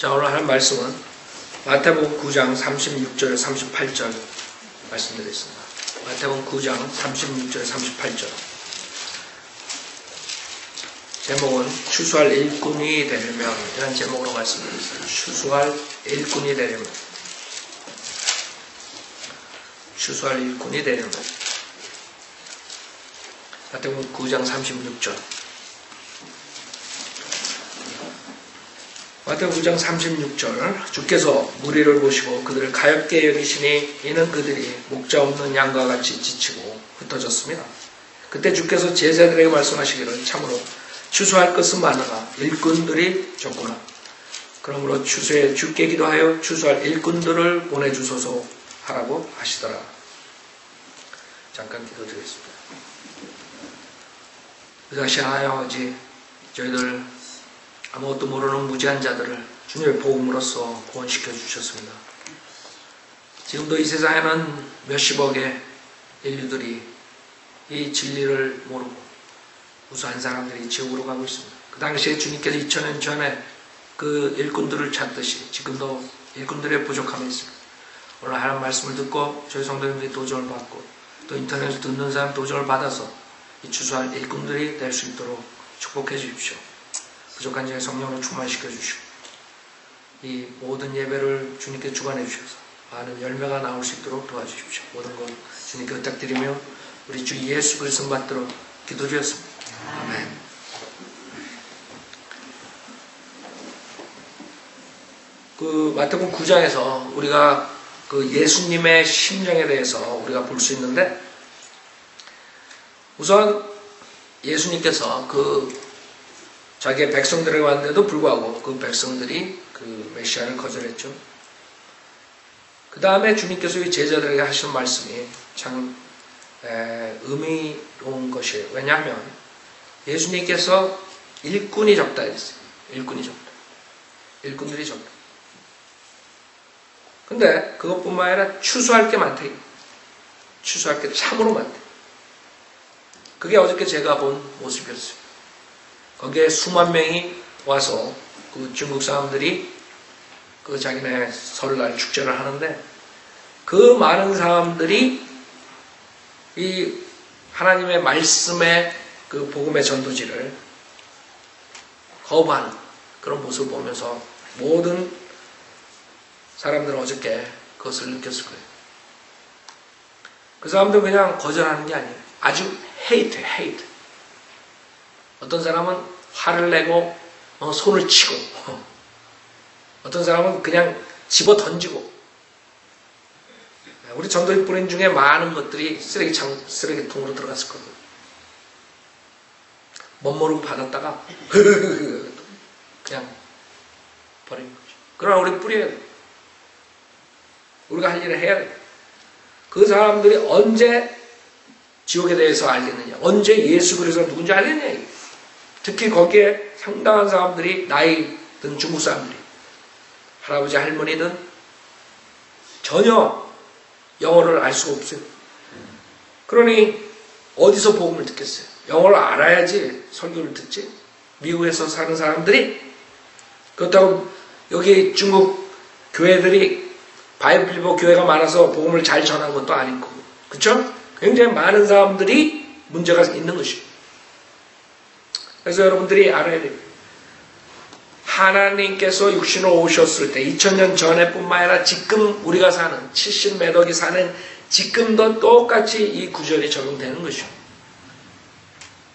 자, 오늘 할 말씀은 마태복음 9장 36절 38절 말씀드리겠습니다. 마태복음 9장 36절 38절. 제목은 추수할 일꾼이 되려면, 이런 제목으로 말씀드리겠습니다. 추수할 일꾼이 되려면, 추수할 일꾼이 되려면. 마태복음 9장 36절. 마태복음 9장 36절. 주께서 무리를 보시고 그들을 가엾게 여기시니 이는 그들이 목자 없는 양과 같이 지치고 흩어졌습니다. 그때 주께서 제자들에게 말씀하시기를 참으로 추수할 것은 많으나 일꾼들이 적구나. 그러므로 추수에 주께 기도하여 추수할 일꾼들을 보내주소서 하라고 하시더라. 잠깐 기도드리겠습니다. 의사시 아버지, 저희들 아무것도 모르는 무지한 자들을 주님의 복음으로써 구원시켜 주셨습니다. 지금도 이 세상에는 몇십억의 인류들이 이 진리를 모르고 무수한 사람들이 지옥으로 가고 있습니다. 그 당시에 주님께서 2000년 전에 그 일꾼들을 찾듯이 지금도 일꾼들의 부족함이 있습니다. 오늘 하나님 말씀을 듣고 저희 성도님들이 도전을 받고 또 인터넷을 듣는 사람 도전을 받아서 이 추수할 일꾼들이 될 수 있도록 축복해 주십시오. 부족한 자의 성령으로 충만시켜 주시고 이 모든 예배를 주님께 주관해 주셔서 많은 열매가 나올 수 있도록 도와주십시오. 모든 것 주님께 부탁드리며 우리 주 예수 그리스도 받들어 기도드렸습니다. 아멘. 그 마태복음 9장에서 우리가 그 예수님의 심령에 대해서 우리가 볼 수 있는데, 우선 예수님께서 그 자기의 백성들에게 왔는데도 불구하고 그 백성들이 그 메시아를 거절했죠. 그 다음에 주님께서 이 제자들에게 하시는 말씀이 참 의미로운 것이에요. 왜냐하면 예수님께서 일꾼이 적다 했어요. 일꾼이 적다. 일꾼들이 적다. 근데 그것뿐만 아니라 추수할 게 많다. 추수할 게 참으로 많다. 그게 어저께 제가 본 모습이었어요. 거기에 수만 명이 와서 그 중국 사람들이 그 자기네 설날 축제를 하는데, 그 많은 사람들이 이 하나님의 말씀의 그 복음의 전도지를 거부하는 그런 모습을 보면서 모든 사람들은 어저께 그것을 느꼈을 거예요. 그 사람들은 그냥 거절하는 게 아니에요. 아주 헤이트. 어떤 사람은 화를 내고 손을 치고, 어떤 사람은 그냥 집어 던지고. 우리 전도의 뿌린 중에 많은 것들이 쓰레기통으로 들어갔을 거예요. 멋모르고 받았다가 그냥 버리는 거죠. 그러나 우리 뿌려야 돼요. 우리가 할 일을 해야 돼요. 그 사람들이 언제 지옥에 대해서 알겠느냐, 언제 예수 그리스도가 누군지 알겠느냐. 특히 거기에 상당한 사람들이 나이 든 중국 사람들이, 할아버지 할머니든 전혀 영어를 알 수가 없어요. 그러니 어디서 복음을 듣겠어요? 영어를 알아야지 설교를 듣지. 미국에서 사는 사람들이, 그렇다고 여기 중국 교회들이 바이블리버 교회가 많아서 복음을 잘 전한 것도 아니고, 그렇죠? 굉장히 많은 사람들이 문제가 있는 것이죠. 그래서 여러분들이 알아야 돼요. 하나님께서 육신으로 오셨을 때 2000년 전에뿐만 아니라 지금 우리가 사는 70몇 억이 사는 지금도 똑같이 이 구절이 적용되는 것이죠.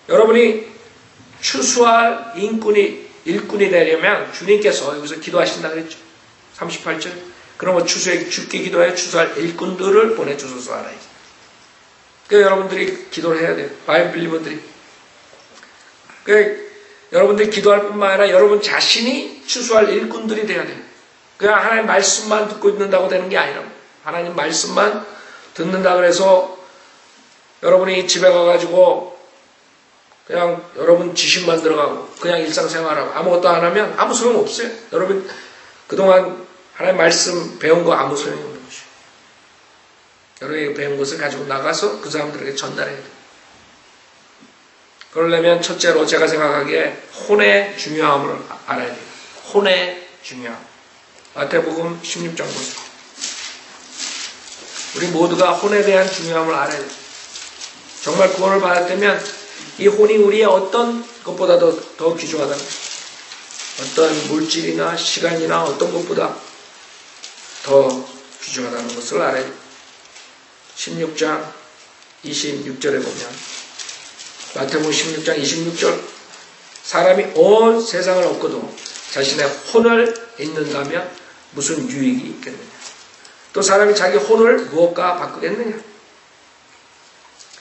여러분이 추수할 일꾼이 되려면 주님께서 여기서 기도하신다 그랬죠. 38절. 그러면 추수에 주께 기도하여 추수할 일꾼들을 보내주소서 하라. 그러니까 여러분들이 기도를 해야 돼요. 바이블리버들이. 여러분들이 기도할 뿐만 아니라 여러분 자신이 추수할 일꾼들이 돼야 돼요. 그냥 하나님 말씀만 듣고 있는다고 되는 게 아니라, 하나님 말씀만 듣는다고 해서 여러분이 집에 가가지고 그냥 여러분 지식만 들어가고 그냥 일상생활하고 아무것도 안 하면 아무 소용 없어요. 여러분 그동안 하나님 말씀 배운 거 아무 소용이 없는 것이에요. 여러분이 배운 것을 가지고 나가서 그 사람들에게 전달해야 돼요. 그러려면 첫째로 제가 생각하기에 혼의 중요함을 알아야 돼요. 혼의 중요함. 마태복음 16장 보세요. 우리 모두가 혼에 대한 중요함을 알아야 돼요. 정말 구원을 받았다면 이 혼이 우리의 어떤 것보다도 더 귀중하다는 거예요. 어떤 물질이나 시간이나 어떤 것보다 더 귀중하다는 것을 알아야 돼요. 16장 26절에 보면 마태복음 16장 26절 사람이 온 세상을 얻고도 자신의 혼을 잃는다면 무슨 유익이 있겠느냐. 또 사람이 자기 혼을 무엇과 바꾸겠느냐.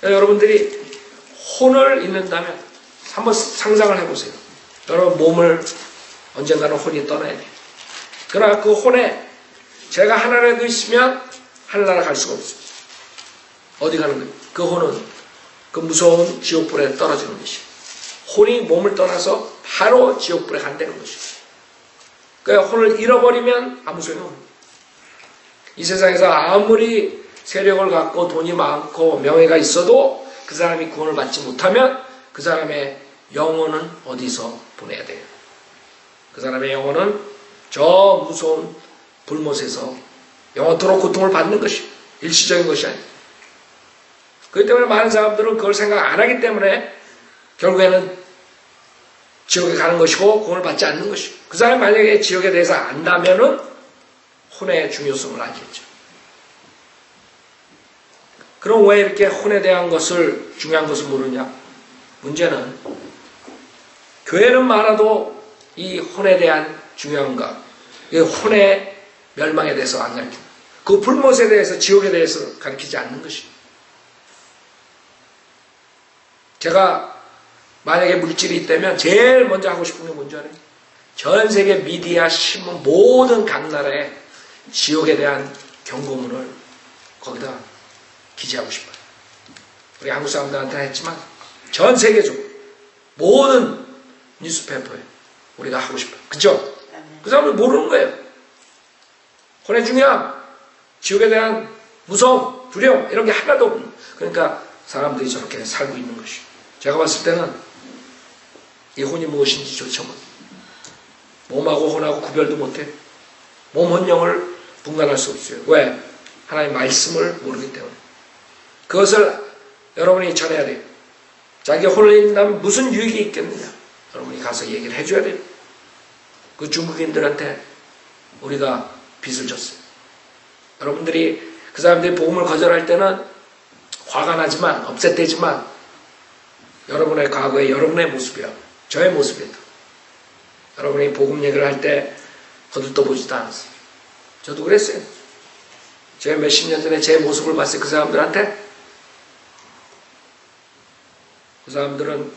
여러분들이 혼을 잃는다면 한번 상상을 해보세요. 여러분 몸을 언젠가는 혼이 떠나야 돼요. 그러나 그 혼에 제가 하나라도 있으면 하늘나라 갈 수가 없어요. 어디 가는 거예요? 그 혼은 그 무서운 지옥불에 떨어지는 것이에요. 혼이 몸을 떠나서 바로 지옥불에 간다는 것이에요. 그러니까 혼을 잃어버리면 아무 소용없어요. 이 세상에서 아무리 세력을 갖고 돈이 많고 명예가 있어도 그 사람이 구원을 받지 못하면 그 사람의 영혼은 어디서 보내야 돼요? 그 사람의 영혼은 저 무서운 불못에서 영원토록 고통을 받는 것이 일시적인 것이 아니에요. 그렇기 때문에 많은 사람들은 그걸 생각 안 하기 때문에 결국에는 지옥에 가는 것이고 구원을 받지 않는 것이고, 그 사람이 만약에 지옥에 대해서 안다면은 혼의 중요성을 알겠죠. 그럼 왜 이렇게 혼에 대한 것을 중요한 것을 모르냐? 문제는 교회는 많아도 이 혼에 대한 중요한 것, 이 혼의 멸망에 대해서 안 가르칩니다. 그 불못에 대해서 지옥에 대해서 가르치지 않는 것입니다. 제가 만약에 물질이 있다면 제일 먼저 하고 싶은 게 뭔지 알아요? 전 세계 미디어, 신문, 모든 각 나라에 지옥에 대한 경고문을 거기다 기재하고 싶어요. 우리 한국 사람들한테는 했지만 전 세계적으로 모든 뉴스페퍼에 우리가 하고 싶어요. 그죠? 그 사람들 모르는 거예요. 혼의 중요함, 지옥에 대한 무서움, 두려움 이런 게 하나도 없는, 그러니까 사람들이 저렇게 살고 있는 것이에요. 제가 봤을 때는 이 혼이 무엇인지 조차 몰라요. 몸하고 혼하고 구별도 못해. 몸, 혼, 영을 분간할 수 없어요. 왜? 하나님의 말씀을 모르기 때문에. 그것을 여러분이 전해야 돼요. 자기 혼을 잃는다면 무슨 유익이 있겠느냐. 여러분이 가서 얘기를 해줘야 돼요. 그 중국인들한테 우리가 빚을 졌어요. 여러분들이 그 사람들이 복음을 거절할 때는 화가 나지만, 업셋되지만 여러분의 과거에 여러분의 모습이야. 저의 모습이다. 여러분이 복음 얘기를 할 때 거들떠보지도 않았어요. 저도 그랬어요. 제가 몇십 년 전에 제 모습을 봤어요. 그 사람들한테. 그 사람들은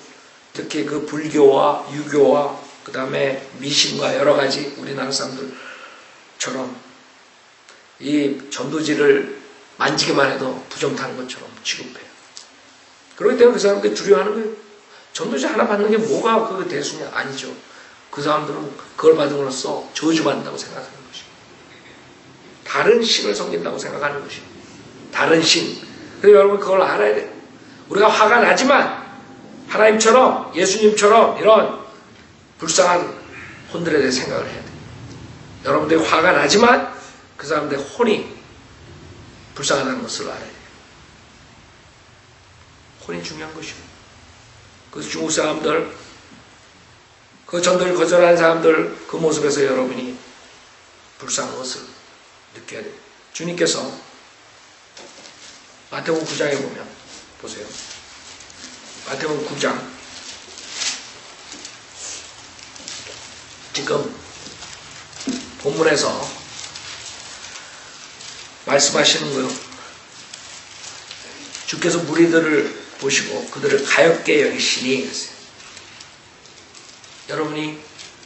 특히 그 불교와 유교와 그 다음에 미신과 여러 가지 우리나라 사람들처럼 이 전도지를 만지기만 해도 부정타는 것처럼 취급해요. 그렇기 때문에 그 사람들이 두려워하는 거예요. 전도지 하나 받는 게 뭐가 그 대수냐? 아니죠. 그 사람들은 그걸 받음으로써 저주받는다고 생각하는 것이에요. 다른 신을 섬긴다고 생각하는 것이에요. 다른 신. 그래서 여러분 그걸 알아야 돼요. 우리가 화가 나지만 하나님처럼, 예수님처럼 이런 불쌍한 혼들에 대해 생각을 해야 돼요. 여러분들이 화가 나지만 그 사람들의 혼이 불쌍하다는 것을 알아야 돼요. 혼이 중요한 것이에요. 그래서 중국 사람들, 그 전도를 거절한 사람들 그 모습에서 여러분이 불쌍한 것을 느껴야 돼요. 주님께서 마태복음 9장에 보면 보세요. 마태복음 9장 지금 본문에서 말씀하시는 거예요. 주께서 무리들을 보시고 그들을 가엾게 여기시니 했어요. 여러분이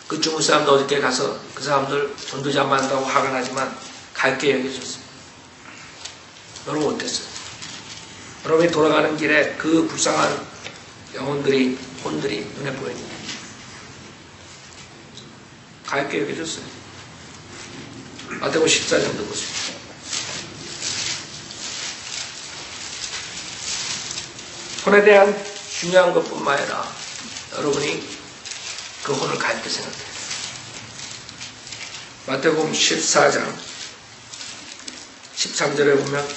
그 중국 사람들 어저께 가서 그 사람들 전도지 안 받는다고 화가 나지만 가엾게 여겨졌어요. 여러분 어땠어요? 여러분이 돌아가는 길에 그 불쌍한 영혼들이, 혼들이 눈에 보이니 가엾게 여겨졌어요. 마태복음 14장도 보세요. 혼에 대한 중요한 것뿐만 아니라 여러분이 그 혼을 가볍게 생각해요. 마태복음 14장 13절에 보면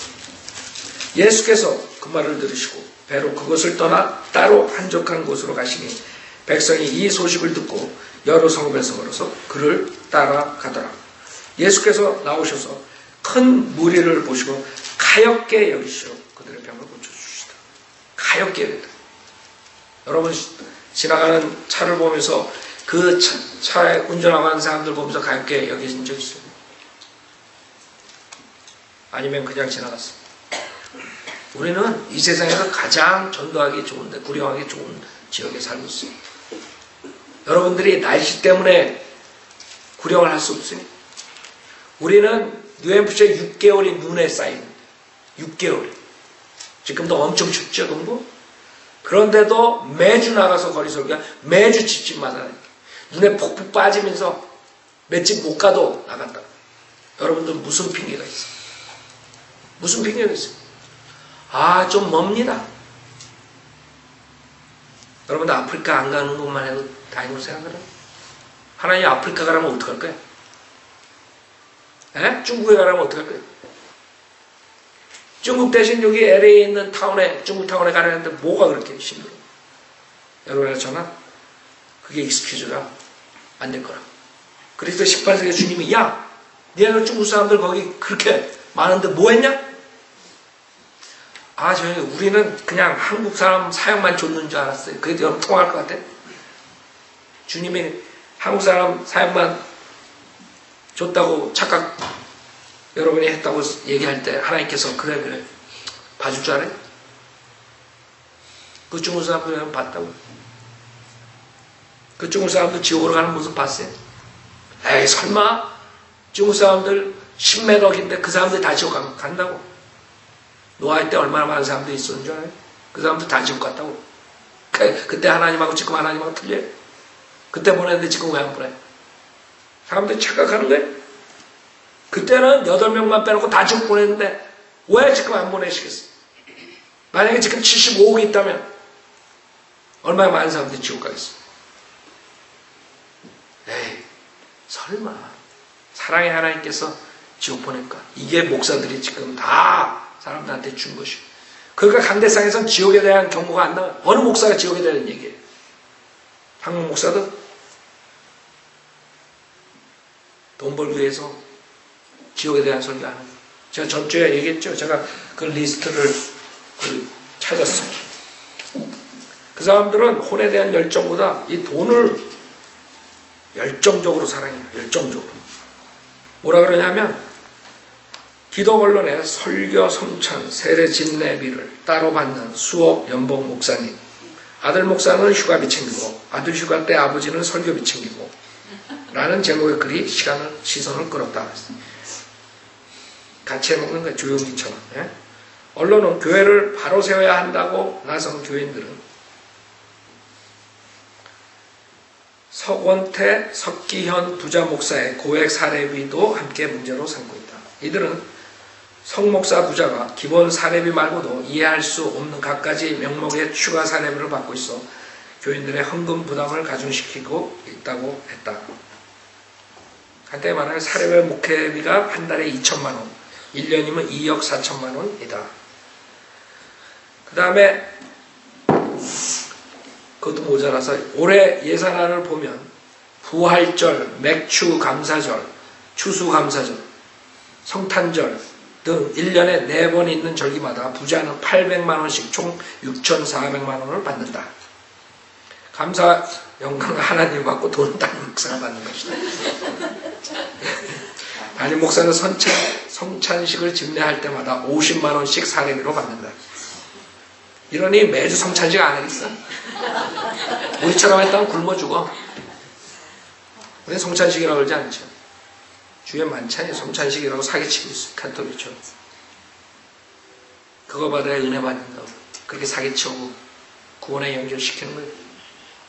예수께서 그 말을 들으시고 배로 그것을 떠나 따로 한적한 곳으로 가시니 백성이 이 소식을 듣고 여러 성읍에서 걸어서 그를 따라가더라. 예수께서 나오셔서 큰 무리를 보시고 가엾게 여기시어 그들의 병을 고쳐주시다. 가엾게 여기다. 여러분 지나가는 차를 보면서 그 차에 운전하고 하는 사람들 보면서 가볍게 여기신 적 있어요? 아니면 그냥 지나갔어요? 우리는 이 세상에서 가장 전도하기 좋은데 구령하기 좋은 지역에 살고 있어요. 여러분들이 날씨 때문에 구령을 할 수 없으니 우리는 뉴햄프셔에 6개월이 눈에 쌓입니다. 6개월이. 지금도 엄청 춥죠, 금부? 그런데도 매주 나가서 거리 설교야. 매주 집집마다 눈에 폭폭 빠지면서 몇 집 못 가도 나간다. 여러분들 무슨 핑계가 있어? 무슨 핑계가 있어? 아, 좀 멉니다. 여러분들 아프리카 안 가는 것만 해도 다행으로 생각하라. 하나님 아프리카 가라면 어떡할 거야? 에? 중국에 가라면 어떡할 거야? 중국 대신 여기 LA에 있는 타운에, 중국 타운에 가려는데 뭐가 그렇게 힘들어? 여러분의 전화? 그게 익스큐즈가 안 될 거라. 그리스도 18세기 주님이 야, 니네가 중국 사람들 거기 그렇게 많은데 뭐 했냐? 아, 우리는 그냥 한국 사람 사역만 줬는 줄 알았어요. 그래도 여러분 통할 것 같아? 주님이 한국 사람 사역만 줬다고 착각 여러분이 했다고 얘기할 때 하나님께서 그래 봐줄 줄 알아요? 그 중국 사람들 봤다고. 그 중국 사람들 지옥으로 가는 모습 봤어요? 에이 설마 중국 사람들 10m 긴데 그 사람들 다 지옥 간다고? 노아의 때 얼마나 많은 사람들이 있었는 줄 알아요? 그 사람들 다 지옥 갔다고. 그때 하나님하고 지금 하나님하고 틀려요? 그때 보냈는데 지금 왜 안 보내? 사람들이 착각하는 거예요? 그때는 8명만 빼놓고 다 지옥 보냈는데 왜 지금 안 보내시겠어요? 만약에 지금 75억이 있다면 얼마나 많은 사람들이 지옥 가겠어요? 에이 설마 사랑의 하나님께서 지옥 보낼까? 이게 목사들이 지금 다 사람들한테 준 것이고, 그러니까 강대상에서는 지옥에 대한 경고가 안 나와요. 어느 목사가 지옥에 대한 얘기예요? 한국 목사들 돈 벌기 위해서 지옥에 대한 설교 안 해요. 제가 전주에 얘기했죠. 제가 그 리스트를 찾았어요. 그 사람들은 혼에 대한 열정보다 이 돈을 열정적으로 사랑해요. 열정적으로. 뭐라 그러냐면 기독 언론에 설교 성찬, 세례 집례비를 따로 받는 수억 연봉 목사님, 아들 목사는 휴가비 챙기고 아들 휴가 때 아버지는 설교비 챙기고 라는 제목의 글이 시선을 끌었다. 같이 해먹는 거예요. 조용히처럼. 예? 언론은 교회를 바로 세워야 한다고 나선 교인들은 석원태, 석기현 부자 목사의 고액 사례비도 함께 문제로 삼고 있다. 이들은 석 목사 부자가 기본 사례비 말고도 이해할 수 없는 갖가지 명목의 추가 사례비를 받고 있어 교인들의 헌금 부담을 가중시키고 있다고 했다. 간단히 말하면 사례비 목회비가 한 달에 2천만 원, 1년이면 2억 4천만 원이다. 그 다음에 그것도 모자라서 올해 예산안을 보면 부활절, 맥추 감사절, 추수 감사절, 성탄절 등 1년에 4번 있는 절기마다 부자는 800만 원씩 총 6,400만 원을 받는다. 감사 영광을 하나님 받고 돈은 담임 목사가 받는 것이다. 담임 목사는 성찬식을 집례할 때마다 50만 원씩 사례비로 받는다. 이러니 매주 성찬식 안 하겠어? 우리처럼 했다면 굶어 죽어. 우리는 성찬식이라고 그러지 않죠. 주에 만찬이 성찬식이라고 사기치고 있어요. 카톨릭처럼. 그거 받아야 은혜 받는다고. 그렇게 사기치고 구원에 연결시키는 거예요.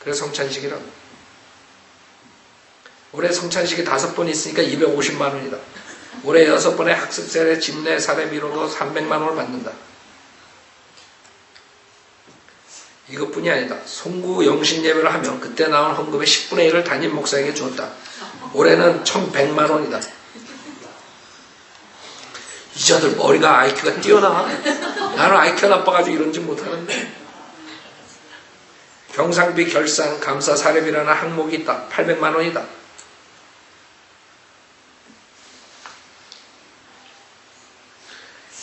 그래서 성찬식이라고. 올해 성찬식이 5번 있으니까 250만 원이다. 올해 6번의 학습세례 집례 사례비로도 300만 원을 받는다. 이것뿐이 아니다. 송구 영신 예배를 하면 그때 나온 헌금의 10분의 1을 담임 목사에게 주었다. 올해는 1100만 원이다. 이자들 머리가 IQ가 뛰어나. 나는 IQ가 나빠가지고 이런지 못하는데. 경상비 결산 감사 사례비라는 항목이 있다. 800만 원이다.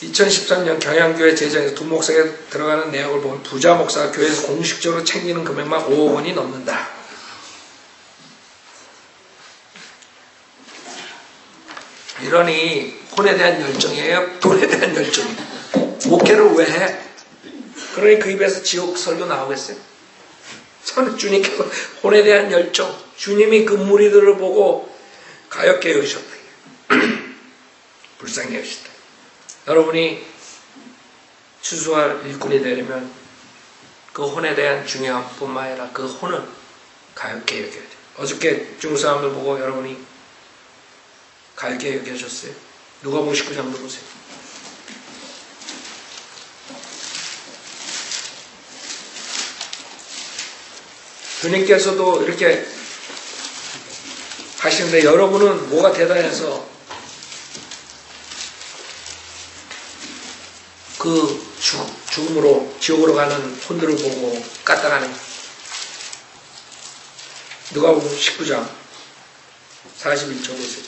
2013년 경양교회 재정에서 두 목사에 들어가는 내역을 보면 부자 목사가 교회에서 공식적으로 챙기는 금액만 5억 원이 넘는다. 이러니 혼에 대한 열정이에요? 돈에 대한 열정이에요? 목회를 왜 해? 그러니 그 입에서 지옥 설교 나오겠어요? 저는 주님께서 혼에 대한 열정, 주님이 그 무리들을 보고 가엾게 여기셨다. 불쌍히 여기셨다. 여러분이 추수할 일꾼이 되려면 그 혼에 대한 중요함 뿐만 아니라 그 혼을 가볍게 여겨야 돼요. 어저께 중국 사람들 보고 여러분이 가볍게 여겨졌어요? 누가복음 19장도 보세요. 주님께서도 이렇게 하시는데 여러분은 뭐가 대단해서 그 죽음으로 지옥으로 가는 혼들을 보고 까딱하는 누가복음 19장 41절 보세요.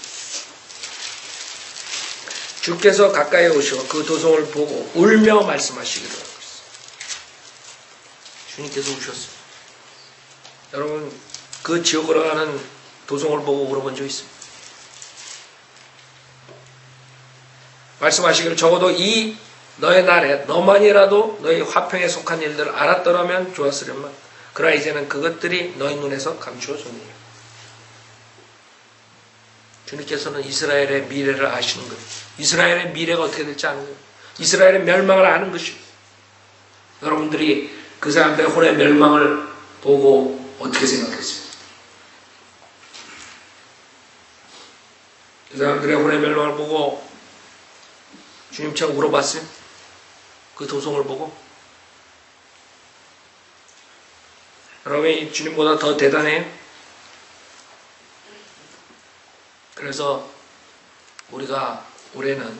주께서 가까이 오시고 그 도성을 보고 울며 말씀하시기로 하고 있어요. 주님께서 오셨어요. 여러분 그 지옥으로 가는 도성을 보고 울어본 적 있습니다. 말씀하시기를 적어도 이 너의 날에 너만이라도 너희 화평에 속한 일들을 알았더라면 좋았으련만 그러나 이제는 그것들이 너희 눈에서 감추어졌느니라. 주님께서는 이스라엘의 미래를 아시는 거예요. 이스라엘의 미래가 어떻게 될지 아는 거예요. 이스라엘의 멸망을 아는 것이에요. 여러분들이 그 사람들의 혼의 멸망을 보고 어떻게 생각했어요? 그 사람들의 혼의 멸망을 보고 주님처럼 울어봤어요? 그 도성을 보고? 여러분이 주님보다 더 대단해요? 그래서 우리가 올해는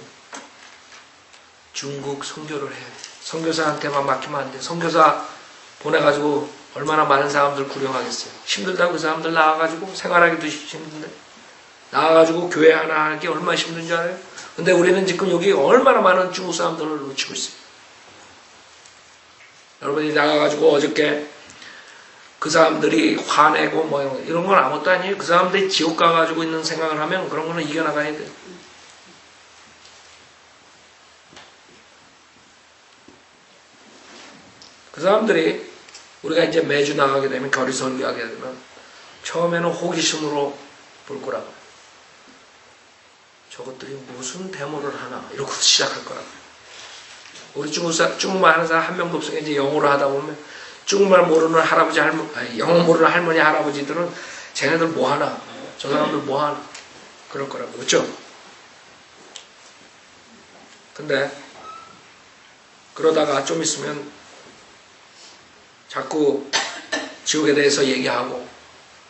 중국 선교를 해야 돼. 선교사한테만 맡기면 안 돼. 선교사 보내가지고 얼마나 많은 사람들 구령하겠어요. 힘들다고 그 사람들 나와가지고 생활하기도 힘든데 나와가지고 교회 하나 하기 얼마나 힘든 줄 알아요? 근데 우리는 지금 여기 얼마나 많은 중국 사람들을 놓치고 있어요. 여러분이 나가가지고 어저께 그 사람들이 화내고 뭐 이런 건 아무것도 아니에요. 그 사람들이 지옥 가가지고 있는 생각을 하면 그런 거는 이겨나가야 돼요. 그 사람들이 우리가 이제 매주 나가게 되면 거리 설교하게 되면 처음에는 호기심으로 볼 거라고. 저것들이 무슨 데모를 하나 이러고 시작할 거라고. 우리 중국말 하는 사람 한 명도 없으니까 이제 영어로 하다 보면 중국말 모르는 할아버지 할머니, 영어 모르는 할머니 할아버지들은 쟤네들 뭐 하나, 저 사람들 뭐 하나 그럴 거라고. 그렇죠? 근데 그러다가 좀 있으면 자꾸 지옥에 대해서 얘기하고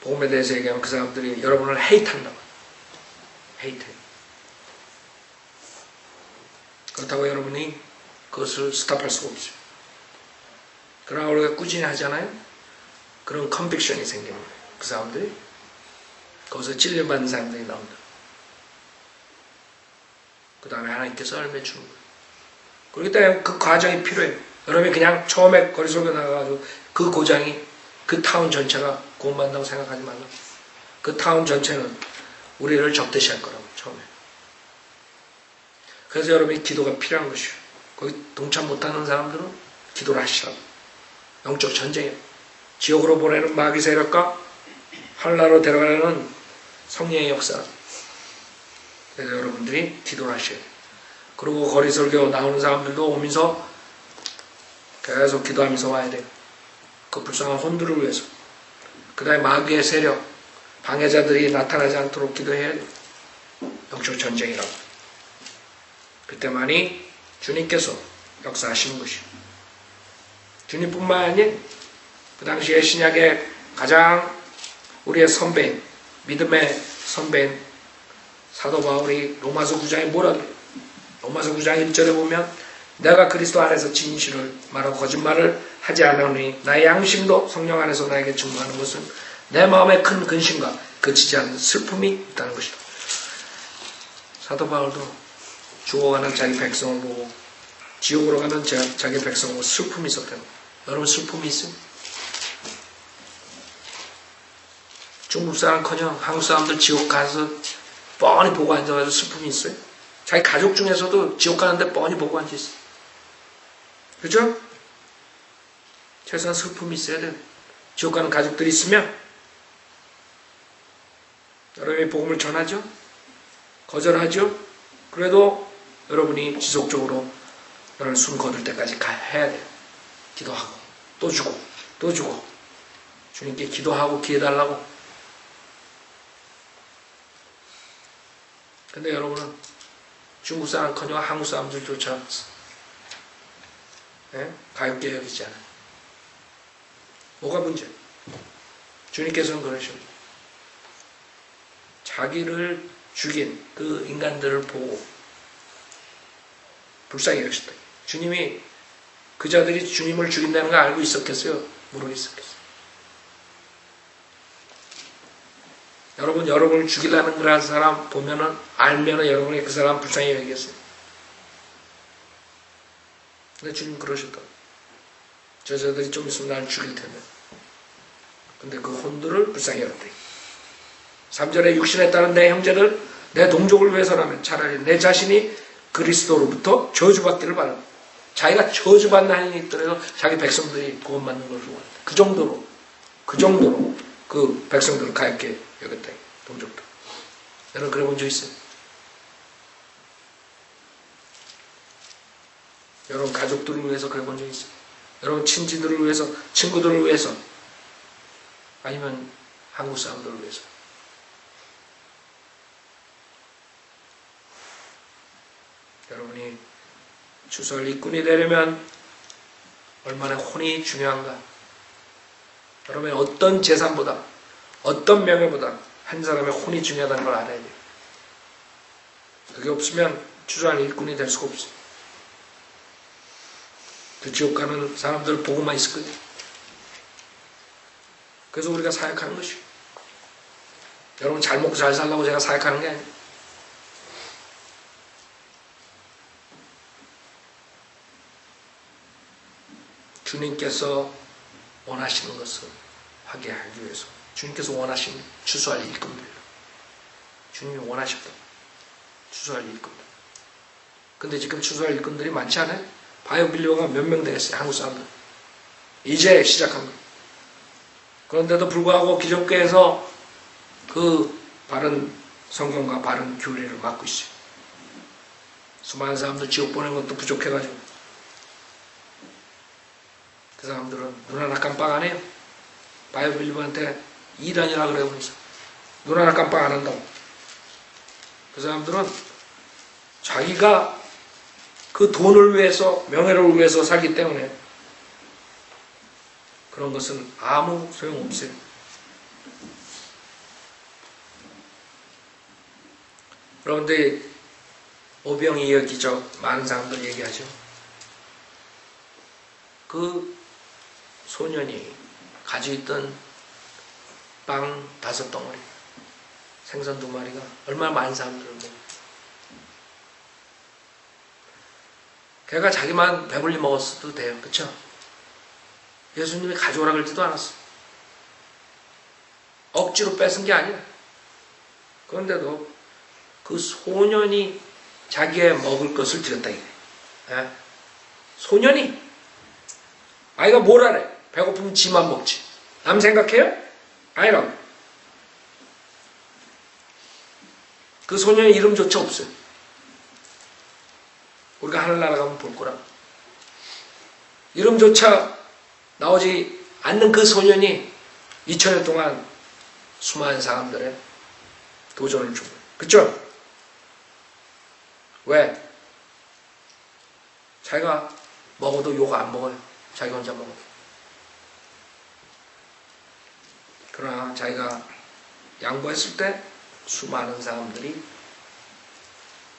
복음에 대해서 얘기하면 그 사람들이 여러분을 헤이트한다고. 헤이트. 그렇다고 여러분이 그것을 스탑할 수가 없어요. 그러나 우리가 꾸준히 하잖아요. 그런 컨빅션이 생깁니다. 그 사람들이 거기서 찔림받는 사람들이 나온다. 그 다음에 하나님께서 열매 주는 거예요. 그렇기 때문에 그 과정이 필요해요. 여러분이 그냥 처음에 거리 설교 나가가지고 그 고장이 그 타운 전체가 구원받는다고 생각하지 말라. 그 타운 전체는 우리를 적대시할 거라고 처음에. 그래서 여러분이 기도가 필요한 것이에요. 거기 동참 못하는 사람들은 기도를 하시라고. 영적 전쟁이에요. 지옥으로 보내는 마귀 세력과 하늘나라로 데려가는 성령의 역사. 그래서 여러분들이 기도를 하셔야 돼요. 그리고 거리 설교 나오는 사람들도 오면서 계속 기도하면서 와야 돼요. 그 불쌍한 혼들을 위해서. 그 다음에 마귀의 세력, 방해자들이 나타나지 않도록 기도해야 돼요. 영적 전쟁이라고. 그때만이 주님께서 역사하시는 것이요. 주님뿐만 아니라 그 당시에 신약의 가장 우리의 선배인 믿음의 선배인 사도 바울이 로마서 9장에 뭐라 그래요? 로마서 9장 1절에 보면 내가 그리스도 안에서 진실을 말하고 거짓말을 하지 않으니 나의 양심도 성령 안에서 나에게 증거하는 것은 내 마음의 큰 근심과 그치지 않는 슬픔이 있다는 것이다. 사도 바울도 죽어가는 자기 백성을 보고 지옥으로 가는 자기 백성을 보고 슬픔이 있었다는 거예요. 여러분 슬픔이 있어요? 중국 사람커녕 한국 사람들 지옥 가서 뻔히 보고 앉아가지고 슬픔이 있어요? 자기 가족 중에서도 지옥 가는데 뻔히 보고 앉아있어요. 그죠? 최소한 슬픔이 있어야 돼요. 지옥 가는 가족들이 있으면 여러분이 복음을 전하죠? 거절하죠? 그래도 여러분이 지속적으로 여러분 숨 거둘 때까지 해야 돼요. 기도하고 또 주고 또 주고 주님께 기도하고 기회 달라고. 근데 여러분은 중국 사람커녕 한국 사람들조차 가볍게 여기지 않아요. 뭐가 문제예요? 주님께서는 그러십니다. 자기를 죽인 그 인간들을 보고 불쌍히 여기셨다. 주님이 그 자들이 주님을 죽인다는 걸 알고 있었겠어요? 모르겠었겠어요. 여러분을 죽이려는 그런 사람 보면은 알면은 여러분이 그 사람 불쌍히 여기겠어요. 근데 주님 그러셨다. 저 자들이 좀 있으면 날 죽일 텐데. 근데 그 혼들을 불쌍히 여겼다. 3절에 육신에 따른 내 형제를 내 동족을 위해서라면 차라리 내 자신이 그리스도로부터 저주받기를 바랍니다. 자기가 저주받는 한이 있더라도 자기 백성들이 구원받는 것을 원한다. 그 정도로 그 백성들을 가볍게 여겼다. 동족들. 여러분 그래 본 적 있어요? 여러분 가족들을 위해서 그래 본 적 있어요? 여러분 친지들을 위해서, 친구들을 위해서, 아니면 한국 사람들을 위해서. 여러분이 주설 일꾼이 되려면 얼마나 혼이 중요한가. 여러분의 어떤 재산보다, 어떤 명예보다 한 사람의 혼이 중요하다는 걸 알아야 돼요. 그게 없으면 주저하는 일꾼이 될 수가 없어요. 그 지옥 가는 사람들 보고만 있을 거예요. 그래서 우리가 사역하는 것이에요. 여러분 잘 먹고 잘 살라고 제가 사역하는 게 아니에요. 주님께서 원하시는 것을 하게 하기 위해서 주님께서 원하시는 추수할 일꾼들, 주님이 원하셨다. 추수할 일꾼들. 근데 지금 추수할 일꾼들이 많지 않아요? 바이오빌리오가 몇 명 되겠어요? 한국 사람들. 이제 시작한 거예요. 그런데도 불구하고 기존교회에서 그 바른 성경과 바른 교리를 맡고 있어요. 수많은 사람들 지옥 보낸 것도 부족해가지고 그 사람들은 눈 하나 깜빡 안 해요. 바이오빌리오한테 이단이라 그래요. 그래서 눈 하나 깜빡 안 한다고. 그 사람들은 자기가 그 돈을 위해서, 명예를 위해서 살기 때문에 그런 것은 아무 소용없어요. 그런데 오병이어 기적 많은 사람들 얘기하죠. 그 소년이 가지고 있던 빵 5덩어리, 생선 2마리가 얼마나 많은 사람들을 먹어요. 걔가 자기만 배불리 먹었어도 돼요. 그쵸? 예수님이 가져오라 그러지도 않았어. 억지로 뺏은 게 아니야. 그런데도 그 소년이 자기의 먹을 것을 드렸다 이게. 예? 소년이 아이가 뭘 하래? 배고프면 지만 먹지. 남 생각해요? 아니라고. 그 소년의 이름조차 없어요. 우리가 하늘나라 가면 볼 거라. 이름조차 나오지 않는 그 소년이 2000년 동안 수많은 사람들의 도전을 준 거예요. 그쵸? 왜? 자기가 먹어도 욕 안 먹어요. 자기 혼자 먹어요. 그러나 자기가 양보했을 때 수많은 사람들이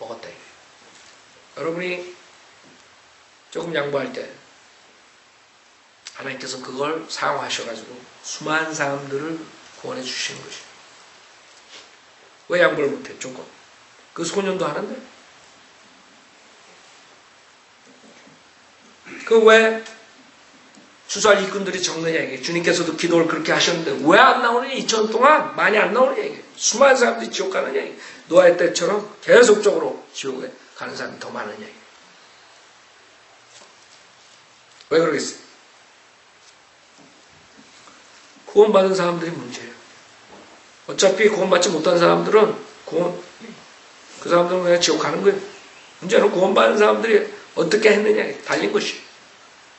먹었다. 여러분이 조금 양보할 때 하나님께서 그걸 사용하셔가지고 수많은 사람들을 구원해 주시는 것이에요. 왜 양보를 못해? 조건. 그 소년도 하는데. 그 왜 추수할 일꾼들이 적느냐 이게. 주님께서도 기도를 그렇게 하셨는데 왜 안 나오느냐? 2000년 동안 많이 안 나오느냐 이게. 수많은 사람들이 지옥 가느냐 이게. 노아의 때처럼 계속적으로 지옥에 가는 사람이 더 많으냐 이게. 왜 그러겠어요? 구원받은 사람들이 문제예요. 어차피 구원받지 못한 사람들은 그 사람들은 그냥 지옥 가는 거예요. 문제는 구원받은 사람들이 어떻게 했느냐에 달린 것이에요.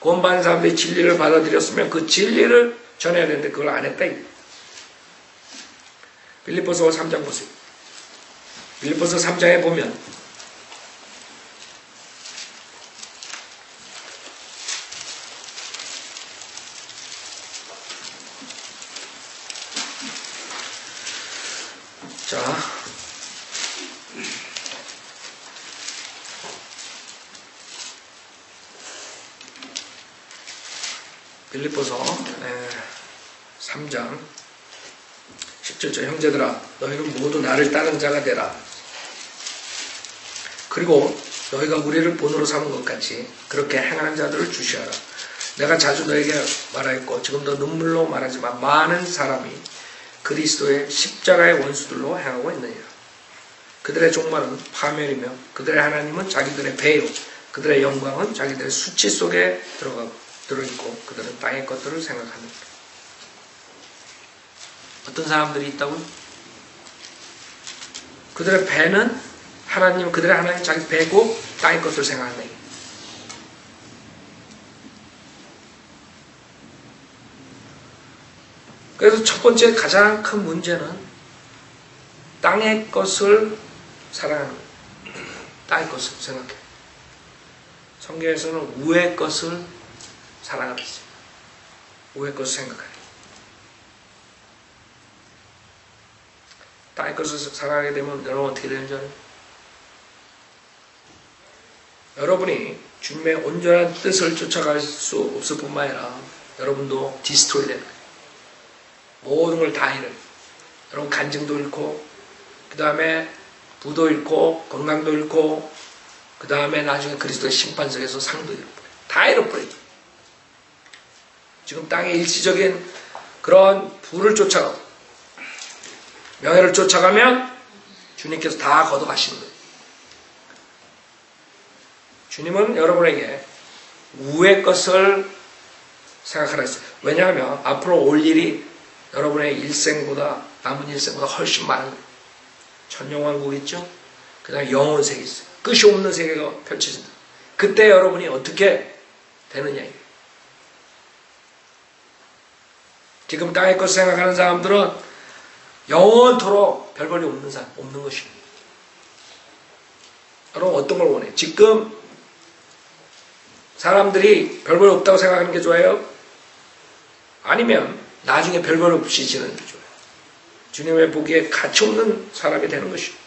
구원받은 사람들이 진리를 받아들였으면 그 진리를 전해야 되는데 그걸 안 했다. 빌립보서 3장 보세요. 빌립보서 3장에 보면 자, 빌립보서 3장 17절 형제들아 너희는 모두 나를 따른 자가 되라. 그리고 너희가 우리를 본으로 삼은 것 같이 그렇게 행하는 자들을 주시하라. 내가 자주 너에게 말하였고 지금도 눈물로 말하지만 많은 사람이 그리스도의 십자가의 원수들로 행하고 있느니라. 그들의 종말은 파멸이며 그들의 하나님은 자기들의 배요 그들의 영광은 자기들의 수치 속에 들어있고 그들은 땅의 것들을 생각하느니라. 어떤 사람들이 있다고요? 그들의 배는 하나님, 그들의 하나님 자기 배고 땅의 것들을 생각한다. 그래서 첫 번째 가장 큰 문제는 땅의 것을 사랑하는 거예요. 땅의 것을 생각해요. 성경에서는 우의 것을 사랑하고 있어요. 우의 것을 생각해요. 땅의 것을 사랑하게 되면 여러분 어떻게 되는지 알아요? 여러분이 주님의 온전한 뜻을 쫓아갈 수 없을 뿐만 아니라 여러분도 디스토리 되는 거예요. 모든 걸 다 잃어요. 여러분 간증도 잃고 그 다음에 부도 잃고 건강도 잃고 그 다음에 나중에 그리스도의 심판석에서 상도 잃어버려요. 다 잃어버려요. 지금 땅의 일시적인 그런 부를 쫓아가고 명예를 쫓아가면 주님께서 다 걷어가시는 거예요. 주님은 여러분에게 우의 것을 생각하라 했어요. 왜냐하면 앞으로 올 일이 여러분의 일생보다 남은 일생보다 훨씬 많은 거예요. 천년왕국 있죠? 그 다음에 영원 세계 있어요. 끝이 없는 세계가 펼쳐진다. 그때 여러분이 어떻게 되느냐. 지금 땅의 것을 생각하는 사람들은 영원토록 별 볼일 없는 사람, 없는 것입니다. 여러분 어떤 걸 원해요? 지금 사람들이 별 볼 없다고 생각하는 게 좋아요? 아니면 나중에 별 볼 없이 지내는 게 좋아요? 주님의 보기에 가치 없는 사람이 되는 것입니다.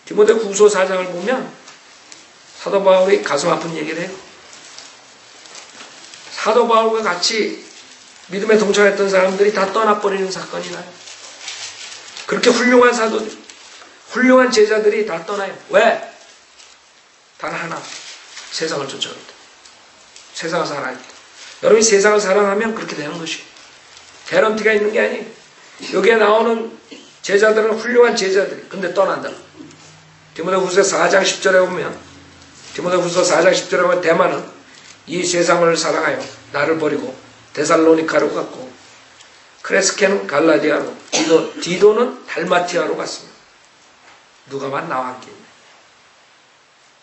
디모데후서 4장을 보면 사도 바울이 가슴 아픈 얘기를 해요. 사도 바울과 같이 믿음에 동참했던 사람들이 다 떠나버리는 사건이 나요. 그렇게 훌륭한 사도들, 훌륭한 제자들이 다 떠나요. 왜? 단 하나, 세상을 쫓아간다. 세상을 사랑한다. 여러분이 세상을 사랑하면 그렇게 되는 것이에요. 개런티가 있는 게 아니에요. 여기에 나오는 제자들은 훌륭한 제자들이 근데 떠난다. 디모데후서 4장 10절에 보면 디모데후서 4장 10절에 보면 대만은 이 세상을 사랑하여 나를 버리고 데살로니카로 갔고 크레스케는 갈라디아로 디도는 달마티아로 갔습니다. 누가만 나와 함께 있네.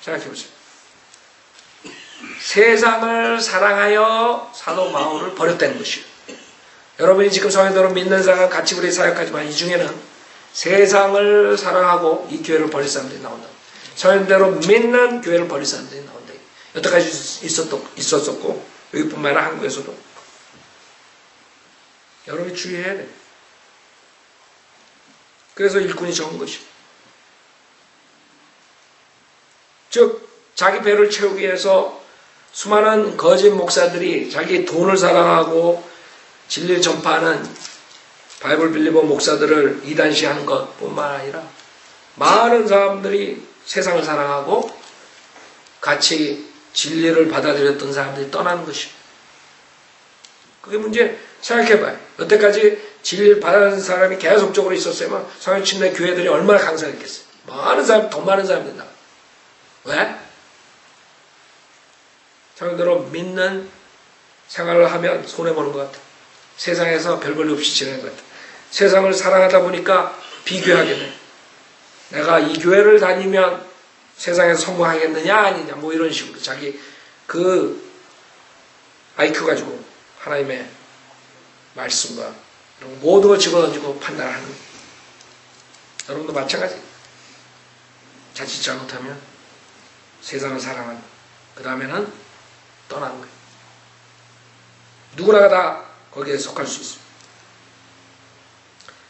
생각해보세요. 세상을 사랑하여 사도 바울을 버렸다는 것이에요. 여러분이 지금 성도로 믿는 사람 같이 우리 사역하지만 이 중에는 세상을 사랑하고 이 교회를 버릴 사람들이 나온다. 성도로 믿는 교회를 버릴 사람들이 나온다. 여태까지 있었었고 여기뿐만 아니라 한국에서도 여러분이 주의해야 돼. 그래서 일꾼이 적은 것이. 즉 자기 배를 채우기 위해서 수많은 거짓 목사들이 자기 돈을 사랑하고 진리를 전파하는 바이블 빌리버 목사들을 이단시하는 것뿐만 아니라 많은 사람들이 세상을 사랑하고 같이 진리를 받아들였던 사람들이 떠나는 것입니다. 그게 문제. 생각해봐요. 여태까지 진리를 받아들인 사람이 계속적으로 있었으면 성형침내 교회들이 얼마나 강성했겠어요. 많은 사람, 더 많은 사람들이 나와요. 왜? 성도로 믿는 생활을 하면 손해보는 것 같아. 세상에서 별 볼 없이 지내는 것 같아. 세상을 사랑하다 보니까 비교하게 돼. 내가 이 교회를 다니면 세상에서 성공하겠느냐 아니냐 뭐 이런 식으로 자기 그 IQ 가지고 하나님의 말씀과 모든 걸 집어던지고 판단하는 거예요. 여러분도 마찬가지예요. 자칫 잘못하면 세상을 사랑하는 그 다음에는 떠나는 거예요. 누구나가 다 거기에 속할 수 있습니다.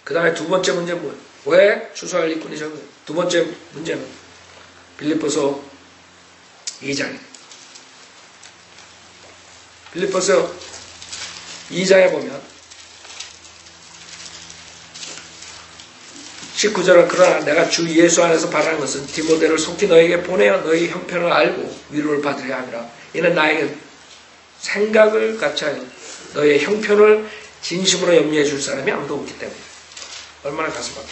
그 다음에 두 번째 문제는 뭐예요? 왜 추수할 일꾼이 적어요? 두 번째 문제는 빌립보서 2장이에요. 빌립보서 2장에 보면 19절은 그러나 내가 주 예수 안에서 바라는 것은 디모데를 속히 너에게 보내어 너희 형편을 알고 위로를 받으려 함이라. 이는 나에게 생각을 같이 하여 너의 형편을 진심으로 염려해 줄 사람이 아무도 없기 때문에. 얼마나 가슴 아파.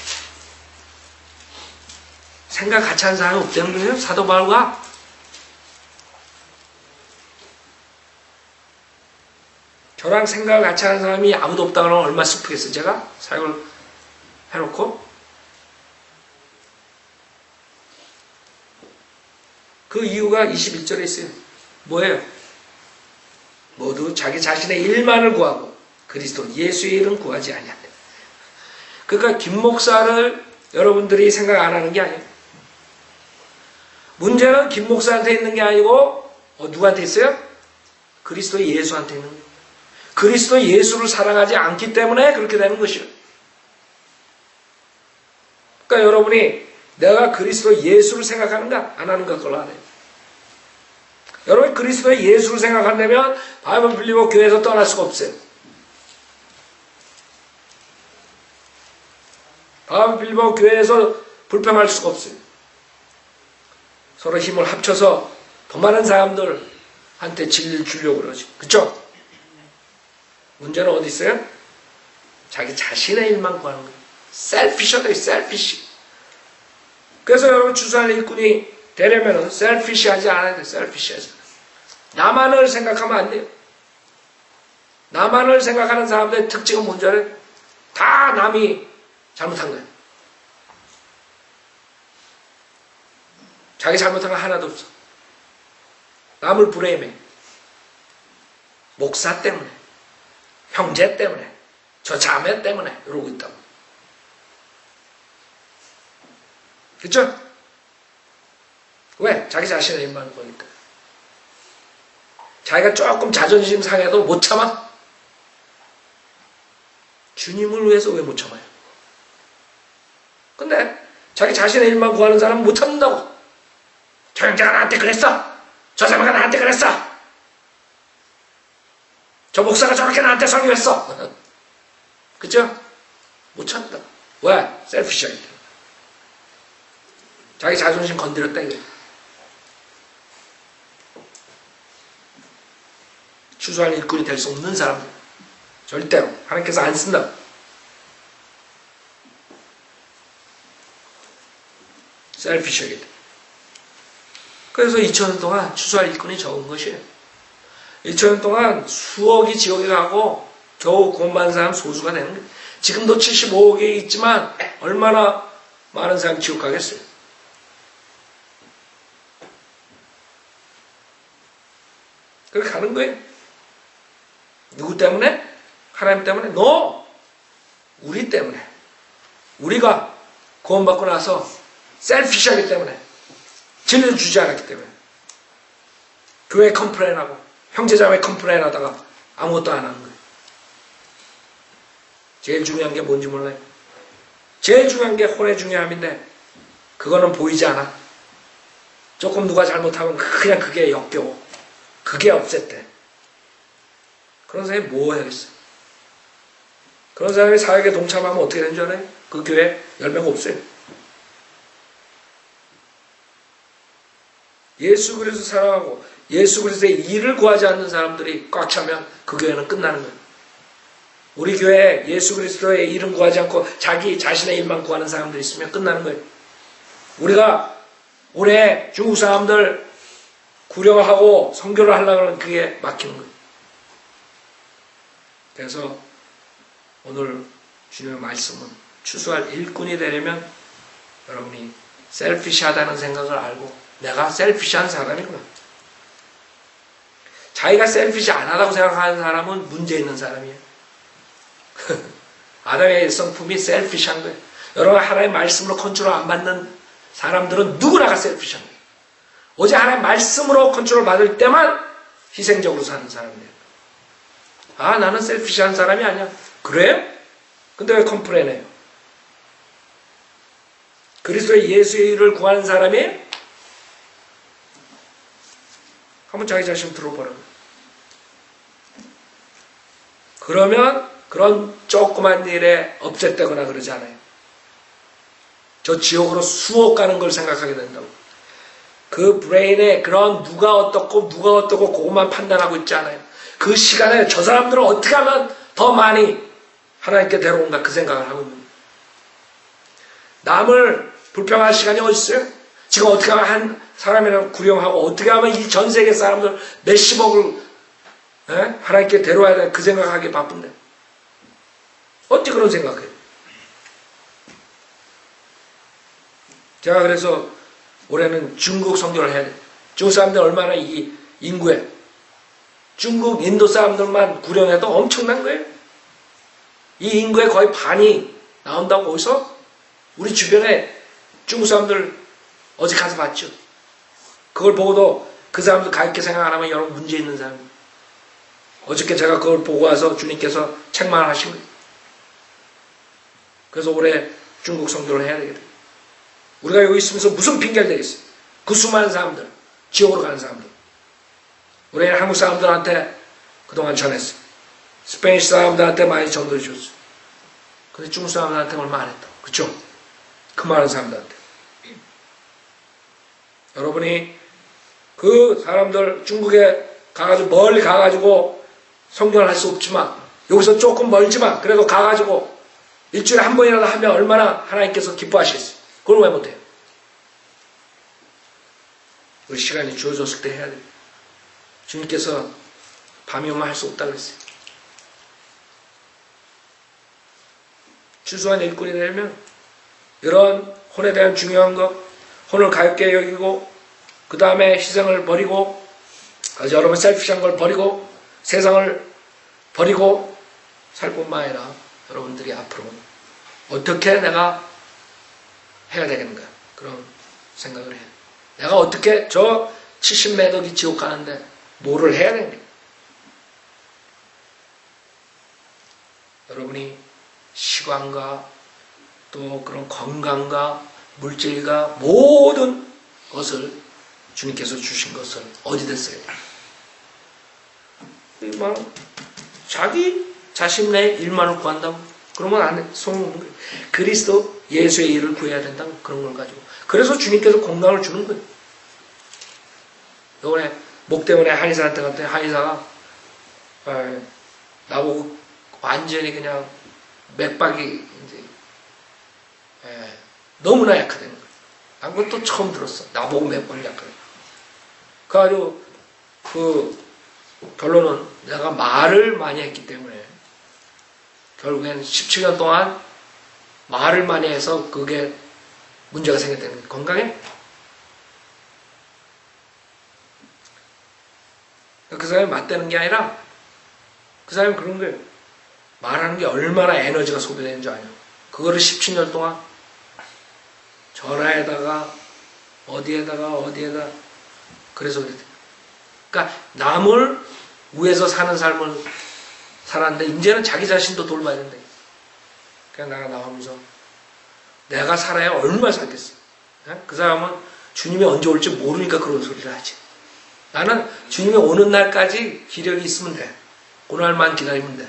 생각 같이 하는 사람이 없다는 거예요. 사도 바울과. 저랑 생각을 같이 하는 사람이 아무도 없다 그러면 얼마나 슬프겠어요. 제가 사역을 해놓고. 그 이유가 21절에 있어요. 뭐예요? 모두 자기 자신의 일만을 구하고 그리스도 예수의 일은 구하지 아니한다. 그러니까 김 목사를 여러분들이 생각 안 하는 게 아니에요. 문제는 김 목사한테 있는 게 아니고 누구한테 있어요? 그리스도 예수한테 있는 거예요. 그리스도 예수를 사랑하지 않기 때문에 그렇게 되는 것이에요. 그러니까 여러분이 내가 그리스도 예수를 생각하는가 안 하는가 그걸 알아요. 여러분이 그리스도의 예수를 생각한다면 바이블 빌리버 교회에서 떠날 수가 없어요. 바이블 빌리버 교회에서 불평할 수가 없어요. 서로 힘을 합쳐서 더 많은 사람들한테 진리를 주려고 그러지. 그쵸? 문제는 어디 있어요? 자기 자신의 일만 구하는 거예요. 셀피셔도 셀피시. 그래서 여러분 추수할 일꾼이 되려면 셀피시하지 않아야 돼요. 셀피시하지. 나만을 생각하면 안 돼요. 나만을 생각하는 사람들의 특징은 뭔지 알아요? 다 남이 잘못한 거예요. 자기 잘못한 거 하나도 없어. 남을 브레임해. 목사 때문에, 형제 때문에, 저 자매 때문에 이러고 있다고. 그쵸? 왜? 자기 자신의 일만 보니까. 자기가 조금 자존심 상해도 못 참아? 주님을 위해서 왜 못 참아요? 근데 자기 자신의 일만 구하는 사람은 못 참는다고. 저 형제가 나한테 그랬어. 저 사람가 나한테 그랬어. 저 목사가 저렇게 나한테 설교했어. 그쵸? 못 참는다. 왜? 셀피시하기 때문에. 자기 자존심 건드렸다 이거예요. 추수할 일꾼이 될 수 없는 사람들. 절대로. 하나님께서 안 쓴다. 셀피시하게 돼. 그래서 2000년 동안 추수할 일꾼이 적은 것이에요. 2000년 동안 수억이 지옥에 가고 겨우 구원받은 사람 소수가 되는 거예요. 지금도 75억이 있지만 얼마나 많은 사람이 지옥 가겠어요. 그렇게 가는 거예요. 누구 때문에? 하나님 때문에? No! 우리 때문에. 우리가 구원받고 나서 셀피시하기 때문에. 진리를 주지 않았기 때문에. 교회 컴플레인하고 형제자매 컴플레인하다가 아무것도 안 하는 거예요. 제일 중요한 게 뭔지 몰라요. 제일 중요한 게 혼의 중요함인데 그거는 보이지 않아. 조금 누가 잘못하면 그냥 그게 역겨워. 그게 없앴대. 그런 사람이 뭐 해야겠어? 그런 사람이 사역에 동참하면 어떻게 되는 줄 알아요? 그 교회 열매가 없어요. 예수 그리스도 사랑하고 예수 그리스도의 일을 구하지 않는 사람들이 꽉 차면 그 교회는 끝나는 거예요. 우리 교회에 예수 그리스도의 일은 구하지 않고 자기 자신의 일만 구하는 사람들이 있으면 끝나는 거예요. 우리가 올해 중국 사람들 구려하고 선교를 하려고 하면 그게 막히는 거예요. 그래서 오늘 주님의 말씀은 추수할 일꾼이 되려면 여러분이 셀피시하다는 생각을 알고 내가 셀피시한 사람이구나. 자기가 셀피시 안 하다고 생각하는 사람은 문제 있는 사람이에요. 아담의 성품이 셀피시한 거예요. 여러분 하나님의 말씀으로 컨트롤 안 받는 사람들은 누구나가 셀피시한 거예요. 오직 하나님의 말씀으로 컨트롤 받을 때만 희생적으로 사는 사람이에요. 아 나는 셀피시한 사람이 아니야. 그래요? 근데 왜 컴플레인해요? 그리스도의 예수의 일을 구하는 사람이 한번 자기 자신 들어보라고. 그러면 그런 조그만 일에 업셋되거나 그러지 않아요. 저 지옥으로 수억 가는 걸 생각하게 된다고. 그 브레인에 그런 누가 어떻고 그것만 판단하고 있지 않아요. 그 시간에 저 사람들은 어떻게 하면 더 많이 하나님께 데려온가 그 생각을 하고 있는 거예요. 남을 불평할 시간이 어디 있어요? 지금 어떻게 하면 한 사람이랑 구령하고 어떻게 하면 이 전 세계 사람들 몇십억을 하나님께 데려와야 돼 그 생각하기 바쁜데 어떻게 그런 생각해요? 제가 그래서 올해는 중국 선교를 해야 돼요. 중국 사람들 얼마나 이 인구에 중국 인도 사람들만 구령해도 엄청난 거예요. 이 인구의 거의 반이 나온다고 어디서? 우리 주변에 중국 사람들 어제 가서 봤죠. 그걸 보고도 그 사람들 가볍게 생각 안 하면 여러분 문제 있는 사람. 어저께 제가 그걸 보고 와서 주님께서 책망하신 거예요. 그래서 올해 중국 선교를 해야 되겠다. 우리가 여기 있으면서 무슨 핑계를 대겠어요? 그 수많은 사람들, 지옥으로 가는 사람들. 우리는 한국 사람들한테 그동안 전했어요. 스페니시 사람들한테 많이 전도해 줬어요. 근데 중국 사람들한테 얼마 안 했다. 그쵸? 그 많은 사람들한테. 여러분이 그 사람들 중국에 가가지고 멀리 가가지고 성경을 할 수 없지만 여기서 조금 멀지만 그래도 가가지고 일주일에 한 번이라도 하면 얼마나 하나님께서 기뻐하시겠어요. 그걸 왜 못해요? 우리 시간이 주어졌을 때 해야 돼요. 주님께서 밤이 오면 할 수 없다고 그랬어요. 추수한 일꾼이 되려면 이런 혼에 대한 중요한 것, 혼을 가볍게 여기고 그 다음에 희생을 버리고 여러분 셀피시한 걸 버리고 세상을 버리고 살 뿐만 아니라 여러분들이 앞으로 어떻게 내가 해야 되겠는가 그런 생각을 해요. 내가 어떻게 저 70매덕이 지옥 가는데 뭐를 해야 되는가. 여러분이 시간과 또 그런 건강과 물질과 모든 것을 주님께서 주신 것을 어디다 써야 돼? 자기 자신의 일만을 구한다고? 그러면 안 해. 소용없는 거예요. 그리스도 예수의 일을 구해야 된다고 그런 걸 가지고. 그래서 주님께서 건강을 주는 거예요. 이번에 목 때문에 한의사한테 갔더니 한의사가 나보고 완전히 그냥 맥박이 이제 너무나 약하다는 거예요. 난 그것도 처음 들었어. 나보고 맥박이 약하다. 그래가지고 그 결론은 내가 말을 많이 했기 때문에 결국엔 17년 동안 말을 많이 해서 그게 문제가 생겼다는 거예요. 건강에? 그 사람이 맞대는 게 아니라 그 사람이 그런 거예요. 말하는 게 얼마나 에너지가 소비되는 줄 아냐. 그거를 17년 동안 전화에다가 어디에다가 그래서 그랬대요. 그러니까 남을 위해서 사는 삶을 살았는데 이제는 자기 자신도 돌봐야 된다. 그냥 내가 나오면서 내가 살아야 얼마나 살겠어. 그 사람은 주님이 언제 올지 모르니까 그런 소리를 하지. 나는 주님이 오는 날까지 기력이 있으면 돼. 그날만 기다리면 돼.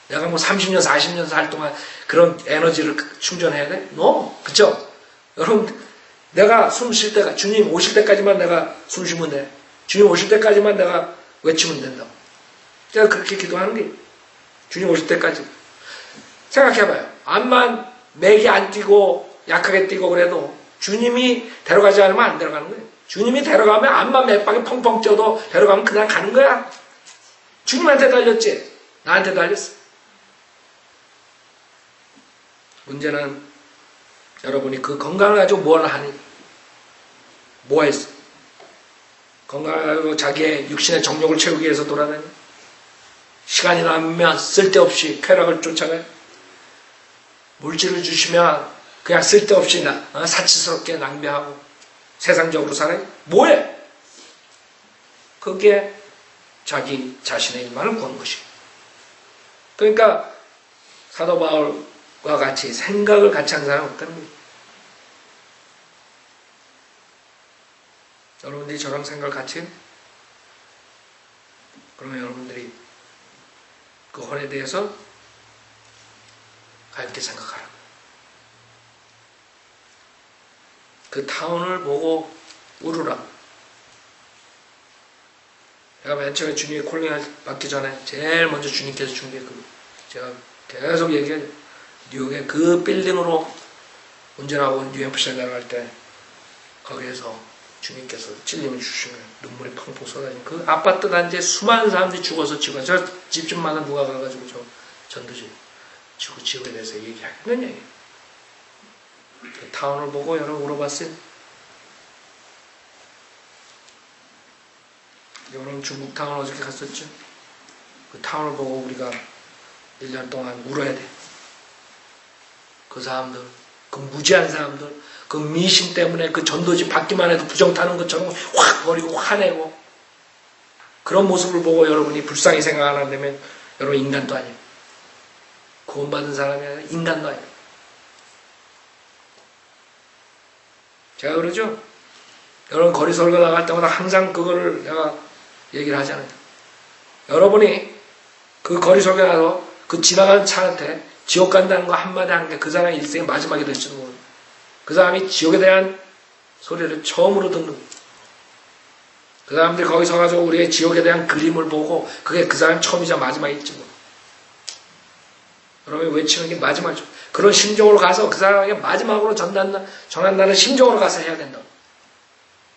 내가 뭐 30년, 40년 살 동안 그런 에너지를 충전해야 돼? 그쵸? 여러분, 내가 숨 쉴 때가, 주님 오실 때까지만 내가 숨 쉬면 돼. 주님 오실 때까지만 내가 외치면 된다고. 제가 그렇게 기도하는 게, 주님 오실 때까지. 생각해봐요. 암만 맥이 안 뛰고 약하게 뛰고 그래도 주님이 데려가지 않으면 안 데려가는 거예요. 주님이 데려가면 암만 맥박이 펑펑 뛰어도 데려가면 그냥 가는 거야. 주님한테 달렸지. 나한테 달렸어. 문제는 여러분이 그 건강을 가지고 뭘 하니? 뭐 했어? 건강을 가지고 자기의 육신의 정욕을 채우기 위해서 돌아다니? 시간이 나면 쓸데없이 쾌락을 쫓아가요? 물질을 주시면 그냥 쓸데없이 사치스럽게 낭비하고 세상적으로 살아요? 뭐해? 그게 자기 자신의 일만을 구한 것이에요. 그러니까 사도 바울과 같이 생각을 같이 한 사람은 없다는 거예요. 여러분들이 저랑 생각을 같이 해요? 그러면 여러분들이 그 혼에 대해서 가볍게 생각하라. 그 타운을 보고 울으라. 제가 맨 처음에 주님의 콜링을 받기 전에 제일 먼저 주님께서 준 게 제가 계속 얘기해요. 뉴욕의 그 빌딩으로 운전하고 뉴햄프셔 내려갈 때 거기에서 주님께서 찔림을 주시면 눈물이 펑펑 쏟아진 그 아파트 단지에 수많은 사람들이 죽어서 지옥에, 저 집집마다 누가 가가지고 저 전도지 지구 지옥에 대해서 얘기하겠는 얘기예요. 그 타운을 보고 여러분 물어봤어요? 여러분 중국 타운 어저께 갔었죠? 그 타운을 보고 우리가 1년 동안 울어야 돼. 그 사람들, 그 무지한 사람들, 그 미신 때문에 그 전도지 받기만 해도 부정 타는 것처럼 확 버리고 화내고 그런 모습을 보고 여러분이 불쌍히 생각 안 한다면 여러분 인간도 아니에요. 구원받은 사람이 아니라 인간도 아니에요. 제가 그러죠? 여러분 거리 설교 나갈 때마다 항상 그거를 내가 얘기를 하잖아요. 여러분이 그 거리 설교 나서 그 지나가는 차한테 지옥 간다는 거 한마디 하는 게 그 사람의 일생의 마지막이 될지도 모르는 거예요. 그 사람이 지옥에 대한 소리를 처음으로 듣는 거예요. 그 사람들이 거기 서가지고 우리의 지옥에 대한 그림을 보고 그게 그 사람 처음이자 마지막일지 모르는 거예요. 여러분이 외치는 게 마지막이죠. 그런 심정으로 가서 그 사람에게 마지막으로 전한다는 심정으로 가서 해야 된다고.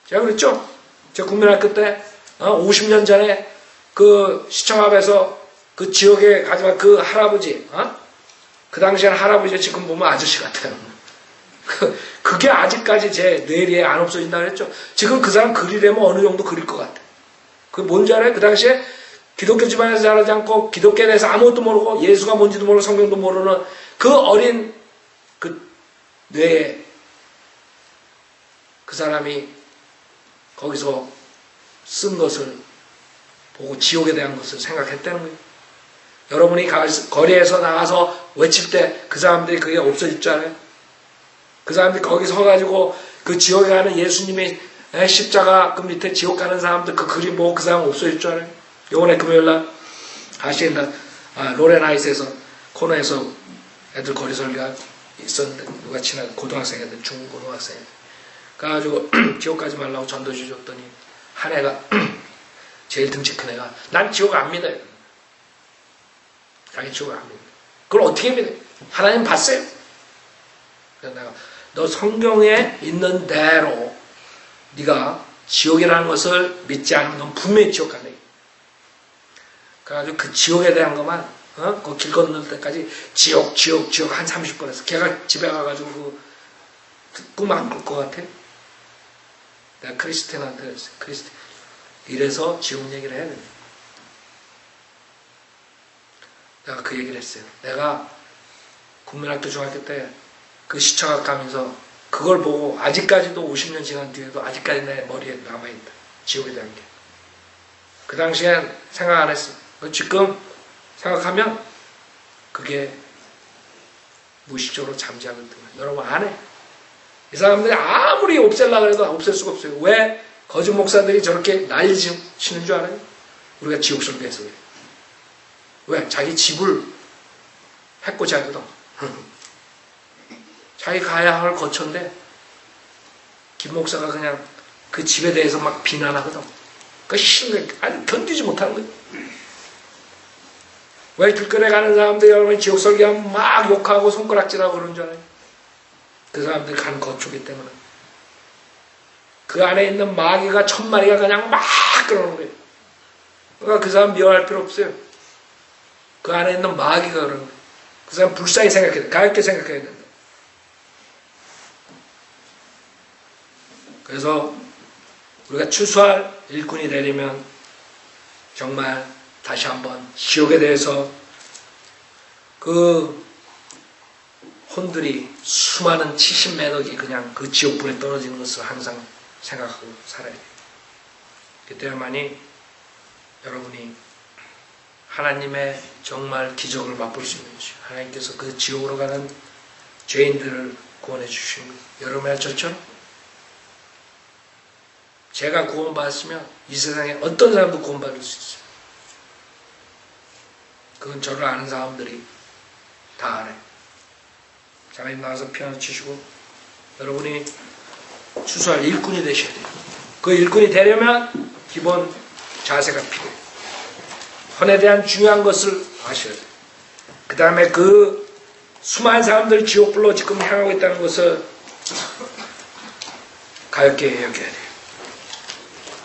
제가 그랬죠? 제가 국민학교 때 50년 전에 그 시청 앞에서 그 지역에 가지만 그 할아버지, 그 당시에는 할아버지 지금 보면 아저씨 같아요. 그게 아직까지 제 뇌리에 안 없어진다 그랬죠. 지금 그 사람 그리려면 어느 정도 그릴 것 같아. 그게 뭔지 알아요? 그 당시에 기독교 집안에서 자라지 않고 기독교에 대해서 아무것도 모르고 예수가 뭔지도 모르고 성경도 모르는 그 어린 그 뇌에 그 사람이 거기서 쓴 것을 보고 지옥에 대한 것을 생각했다는 거예요. 여러분이 거리에서 나가서 외칠 때 그 사람들이 그게 없어질 줄 알아요? 그 사람들이 거기 서가지고 그 지옥에 가는 예수님의 십자가 그 밑에 지옥 가는 사람들 그 그림 보고 그 사람 없어질 줄 알아요? 요번에 금요일날 아시엔다 로렌하이스에서 코너에서 애들 거리 설교가 있었는데 누가 친한 고등학생 애들 중고등학생 애들 그래가지고 지옥 가지 말라고 전도지 줬더니 한 애가 제일 등치 큰 애가 난 지옥 안 믿어요. 자기 지옥 안 믿어요. 그걸 어떻게 믿어요? 하나님 봤어요? 그래서 내가 너 성경에 있는 대로 네가 지옥이라는 것을 믿지 않으면 넌 분명히 지옥 간다. 그래가지고 그 지옥에 대한 것만 그 길 건널 때까지 지옥 한 30번 했어. 걔가 집에 가가지고 꿈 안 꿀 것 같아? 내가 크리스티한테 그랬어요. 이래서 지옥 얘기를 해야 됩니다. 내가 그 얘기를 했어요. 내가 국민학교 중학교 때 그 시청학 가면서 그걸 보고 아직까지도 50년 지난 뒤에도 아직까지 내 머리에 남아있다. 지옥에 대한 게. 그 당시엔 생각 안 했어. 지금 생각하면 그게 무의식적으로 잠재하고 있던 거예요. 여러분 안 해. 이 사람들이 아무리 없애려고 해도 없앨 수가 없어요. 왜? 거짓 목사들이 저렇게 난리 치는 줄 알아요? 우리가 지옥 설교해서 그래요. 왜? 자기 집을 해코지 하거든. 자기 가야 할 거처인데 김 목사가 그냥 그 집에 대해서 막 비난하거든. 그 싫은 거 아니 견디지 못하는 거예요. 왜 길거리에 가는 사람들 여러분 지옥 설교하면 막 욕하고 손가락질하고 그러는 줄 알아요? 그 사람들 간 거초기 때문에 그 안에 있는 마귀가 1000마리가 그냥 막 그러는 거예요. 그러니까 그 사람 미워할 필요 없어요. 그 안에 있는 마귀가 그러는 거예요. 그 사람 불쌍히 생각해야 돼. 가볍게 생각해야 된다. 그래서 우리가 추수할 일꾼이 되려면 정말 다시 한번 지옥에 대해서 그 혼들이 수많은 70매덕이 그냥 그 지옥불에 떨어지는 것을 항상 생각하고 살아야 돼요. 그때야만이 여러분이 하나님의 정말 기적을 맛볼 수 있는 것이요. 하나님께서 그 지옥으로 가는 죄인들을 구원해 주시는 거예요. 여러분의 저처럼 제가 구원받았으면 이 세상에 어떤 사람도 구원받을 수 있어요. 그건 저를 아는 사람들이 다 알아요. 자매님 나와서 피아노 치시고 여러분이 추수할 일꾼이 되셔야 돼요. 그 일꾼이 되려면 기본 자세가 필요해요. 헌에 대한 중요한 것을 아셔야 돼요. 그 다음에 그 수많은 사람들이 지옥불로 지금 향하고 있다는 것을 가볍게 여겨야 돼요.